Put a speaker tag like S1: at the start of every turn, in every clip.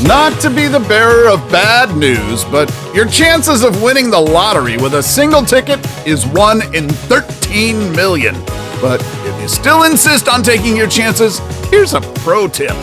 S1: Not to be the bearer of bad news, but your chances of winning the lottery with a single ticket is 1 in 13 million. But if you still insist on taking your chances, here's a pro tip.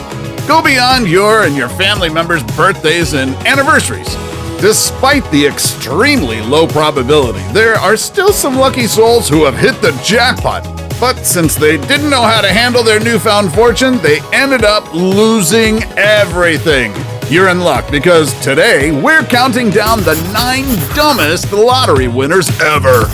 S1: Go beyond your and your family members' birthdays and anniversaries. Despite the extremely low probability, there are still some lucky souls who have hit the jackpot. But since they didn't know how to handle their newfound fortune, they ended up losing everything. You're in luck because today we're counting down the 9 dumbest lottery winners ever.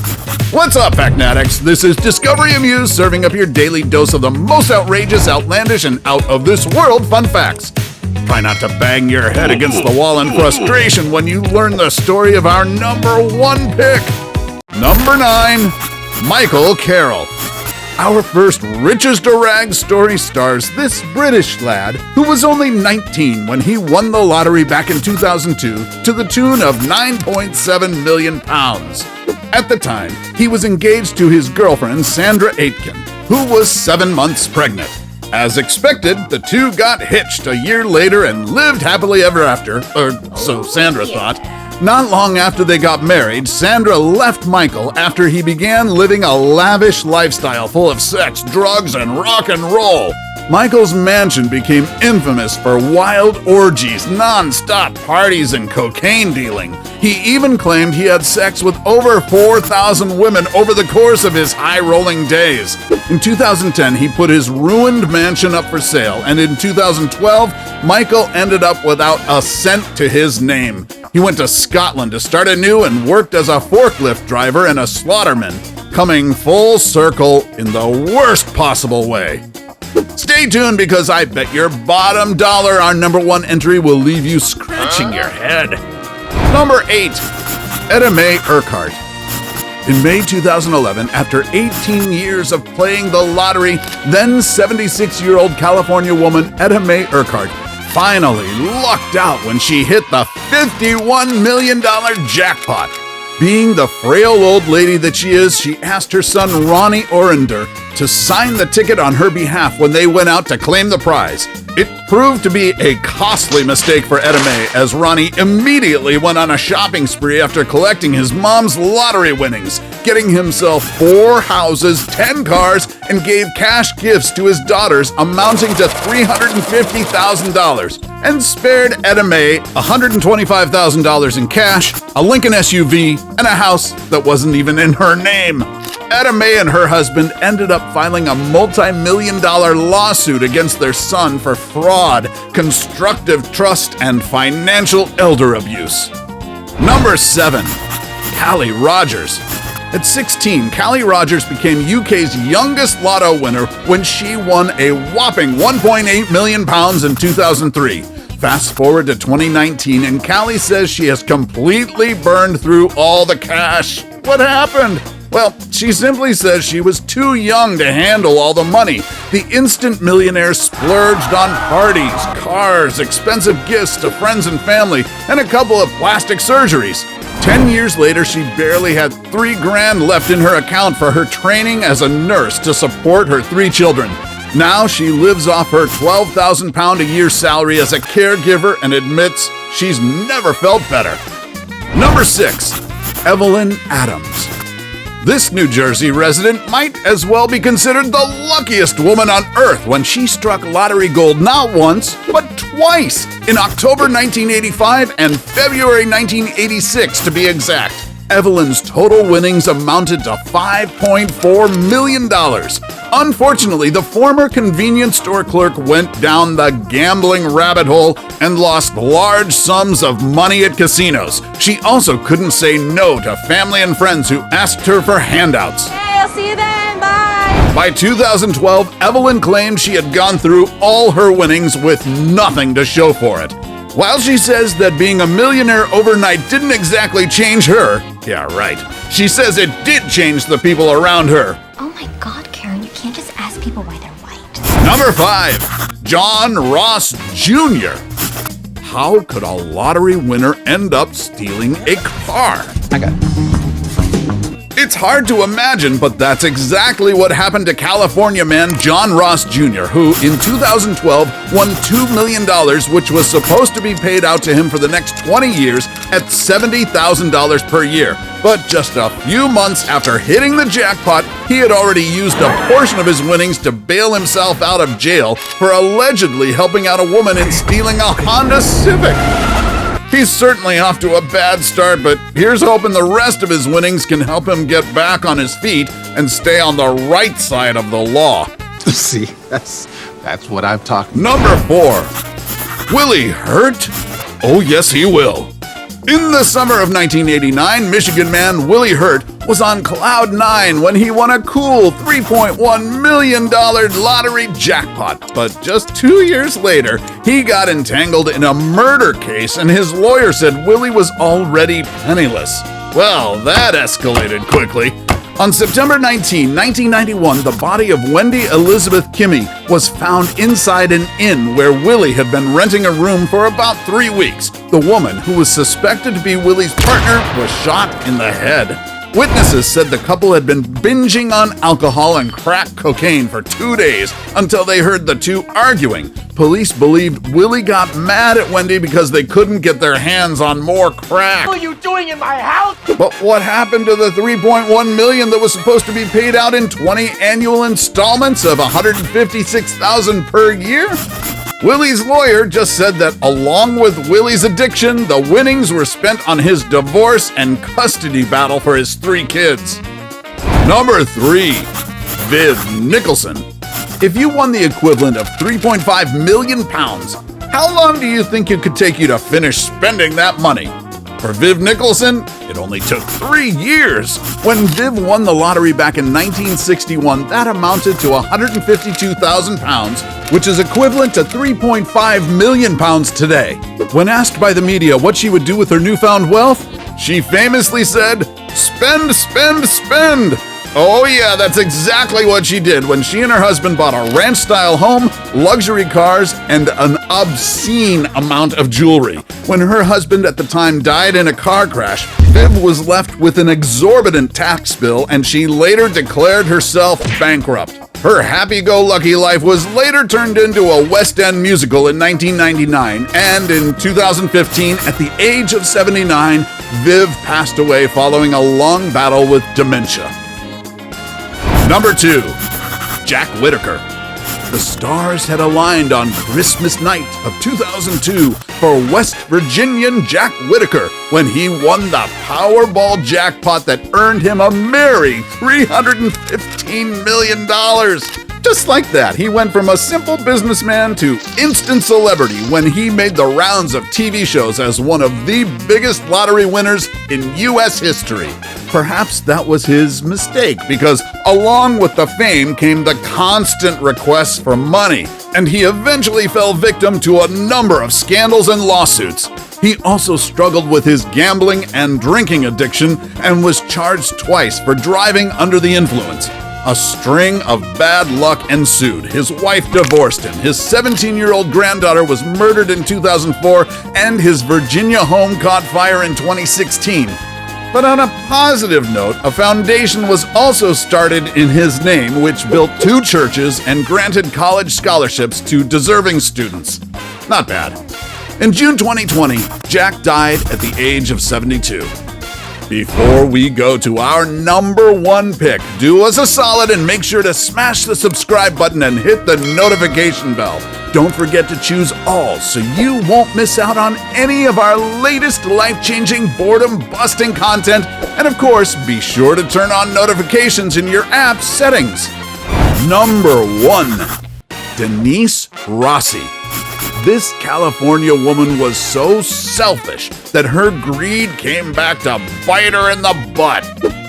S1: What's up, Factnatics? This is Discovery Amuse, serving up your daily dose of the most outrageous, outlandish, and out-of-this-world fun facts. Try not to bang your head against the wall in frustration when you learn the story of our number 1 pick. Number 9, Michael Carrol. Our first Riches to Rags story stars this British lad who was only 19 when he won the lottery back in 2002 to the tune of £9.7 million. At the time, he was engaged to his girlfriend Sandra Aitken, who was 7 months pregnant. As expected, the two got hitched a year later and lived happily ever after, or so Sandra thought. Not long after they got married, Sandra left Michael after he began living a lavish lifestyle full of sex, drugs, and rock and roll. Michael's mansion became infamous for wild orgies, non-stop parties, and cocaine dealing. He even claimed he had sex with over 4,000 women over the course of his high-rolling days. In 2010, he put his ruined mansion up for sale, and in 2012, Michael ended up without a cent to his name. He went to Scotland to start anew and worked as a forklift driver and a slaughterman, coming full circle in the worst possible way. Stay tuned because I bet your bottom dollar our number 1 entry will leave you scratching your head. Number 8, Etta Mae Urquhart. In May 2011, after 18 years of playing the lottery, then 76-year-old California woman Etta Mae Urquhart finally lucked out when she hit the $51 million jackpot. Being the frail old lady that she is, she asked her son Ronnie Orender to sign the ticket on her behalf when they went out to claim the prize. It proved to be a costly mistake for Etta Mae, as Ronnie immediately went on a shopping spree after collecting his mom's lottery winnings, getting himself 4 houses, 10 cars, and gave cash gifts to his daughters amounting to $350,000, and spared Etta Mae $125,000 in cash, a Lincoln SUV, and a house that wasn't even in her name. Etta Mae and her husband ended up filing a multi-million-dollar lawsuit against their son for fraud, constructive trust, and financial elder abuse. Number 7, Callie Rogers. At 16, Callie Rogers became UK's youngest lotto winner when she won a whopping £1.8 million in 2003. Fast forward to 2019, and Callie says she has completely burned through all the cash. What happened? Well, she simply says she was too young to handle all the money. The instant millionaire splurged on parties, cars, expensive gifts to friends and family, and a couple of plastic surgeries. 10 years later, she barely had $3,000 left in her account for her training as a nurse to support her 3 children. Now she lives off her £12,000 a year salary as a caregiver and admits she's never felt better. Number 6, Evelyn Adams. This New Jersey resident might as well be considered the luckiest woman on earth when she struck lottery gold not once, but twice, in October 1985 and February 1986 to be exact. Evelyn's total winnings amounted to $5.4 million. Unfortunately, the former convenience store clerk went down the gambling rabbit hole and lost large sums of money at casinos. She also couldn't say no to family and friends who asked her for handouts.
S2: Hey, I'll see you then. Bye.
S1: By 2012, Evelyn claimed she had gone through all her winnings with nothing to show for it. While she says that being a millionaire overnight didn't exactly change her, yeah, right, she says it did change the people around her.
S2: Oh my God, Karen, you can't just ask people why they're white.
S1: Number 5, John Ross Jr. How could a lottery winner end up stealing a car?
S3: I got it.
S1: It's hard to imagine, but that's exactly what happened to California man John Ross Jr., who in 2012 won $2 million, which was supposed to be paid out to him for the next 20 years at $70,000 per year. But just a few months after hitting the jackpot, he had already used a portion of his winnings to bail himself out of jail for allegedly helping out a woman in stealing a Honda Civic. He's certainly off to a bad start, but here's hoping the rest of his winnings can help him get back on his feet and stay on the right side of the law.
S3: See, that's what I'm talking
S1: Number 4. Will he hurt? Oh yes, he will. In the summer of 1989, Michigan man Willie Hurt was on cloud 9 when he won a cool $3.1 million lottery jackpot. But just 2 years later, he got entangled in a murder case and his lawyer said Willie was already penniless. Well, that escalated quickly. On September 19, 1991, the body of Wendy Elizabeth Kimmy was found inside an inn where Willie had been renting a room for about 3 weeks. The woman, who was suspected to be Willie's partner, was shot in the head. Witnesses said the couple had been binging on alcohol and crack cocaine for 2 days until they heard the two arguing. Police believed Willie got mad at Wendy because they couldn't get their hands on more crack.
S4: What are you doing in my house?
S1: But what happened to the $3.1 million that was supposed to be paid out in 20 annual installments of $156,000 per year? Willie's lawyer just said that along with Willie's addiction, the winnings were spent on his divorce and custody battle for his 3 kids. Number 3. Viv Nicholson. If you won the equivalent of £3.5 million, how long do you think it could take you to finish spending that money? For Viv Nicholson, it only took 3 years. When Viv won the lottery back in 1961, that amounted to £152,000, which is equivalent to £3.5 million today. When asked by the media what she would do with her newfound wealth, she famously said, "Spend, spend, spend." Oh yeah, that's exactly what she did when she and her husband bought a ranch-style home, luxury cars, and an obscene amount of jewelry. When her husband at the time died in a car crash, Viv was left with an exorbitant tax bill and she later declared herself bankrupt. Her happy-go-lucky life was later turned into a West End musical in 1999, and in 2015, at the age of 79, Viv passed away following a long battle with dementia. Number 2. Jack Whittaker. The stars had aligned on Christmas night of 2002 for West Virginian Jack Whittaker when he won the Powerball jackpot that earned him a merry $315 million. Just like that, he went from a simple businessman to instant celebrity when he made the rounds of TV shows as one of the biggest lottery winners in U.S. history. Perhaps that was his mistake, because along with the fame came the constant requests for money, and he eventually fell victim to a number of scandals and lawsuits. He also struggled with his gambling and drinking addiction and was charged twice for driving under the influence. A string of bad luck ensued. His wife divorced him, his 17-year-old granddaughter was murdered in 2004, and his Virginia home caught fire in 2016. But on a positive note, a foundation was also started in his name, which built 2 churches and granted college scholarships to deserving students. Not bad. In June 2020, Jack died at the age of 72. Before we go to our number 1 pick, do us a solid and make sure to smash the subscribe button and hit the notification bell. Don't forget to choose all so you won't miss out on any of our latest life-changing, boredom-busting content. And of course, be sure to turn on notifications in your app settings. Number 1. Denise Rossi. This California woman was so selfish that her greed came back to bite her in the butt.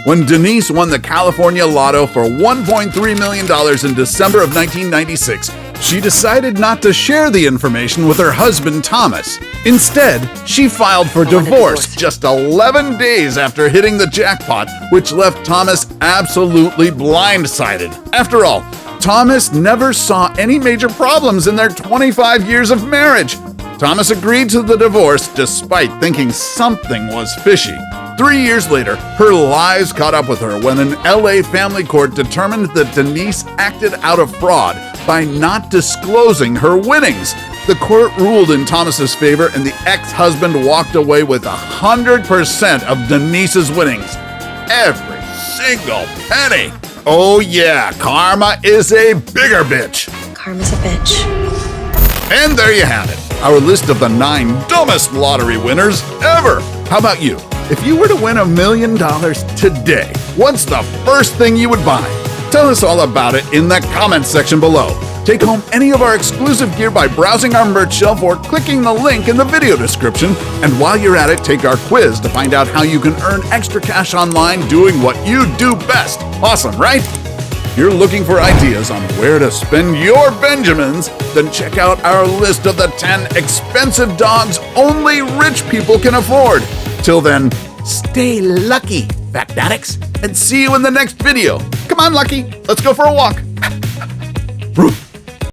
S1: When Denise won the California Lotto for $1.3 million in December of 1996, she decided not to share the information with her husband, Thomas. Instead, she filed for divorce just 11 days after hitting the jackpot, which left Thomas absolutely blindsided. After all, Thomas never saw any major problems in their 25 years of marriage. Thomas agreed to the divorce despite thinking something was fishy. 3 years later, her lies caught up with her when an LA family court determined that Denise acted out of fraud by not disclosing her winnings. The court ruled in Thomas's favor, and the ex-husband walked away with 100% of Denise's winnings. Every single penny. Oh yeah, karma is a bigger bitch.
S4: Karma's a bitch.
S1: And there you have it, our list of the 9 dumbest lottery winners ever. How about you? If you were to win $1 million today, what's the first thing you would buy? Tell us all about it in the comments section below. Take home any of our exclusive gear by browsing our merch shelf or clicking the link in the video description. And while you're at it, take our quiz to find out how you can earn extra cash online doing what you do best. Awesome, right? If you're looking for ideas on where to spend your Benjamins, then check out our list of the 10 expensive dogs only rich people can afford. Till then, stay lucky, fact addicts, and see you in the next video. Come on, Lucky, let's go for a walk.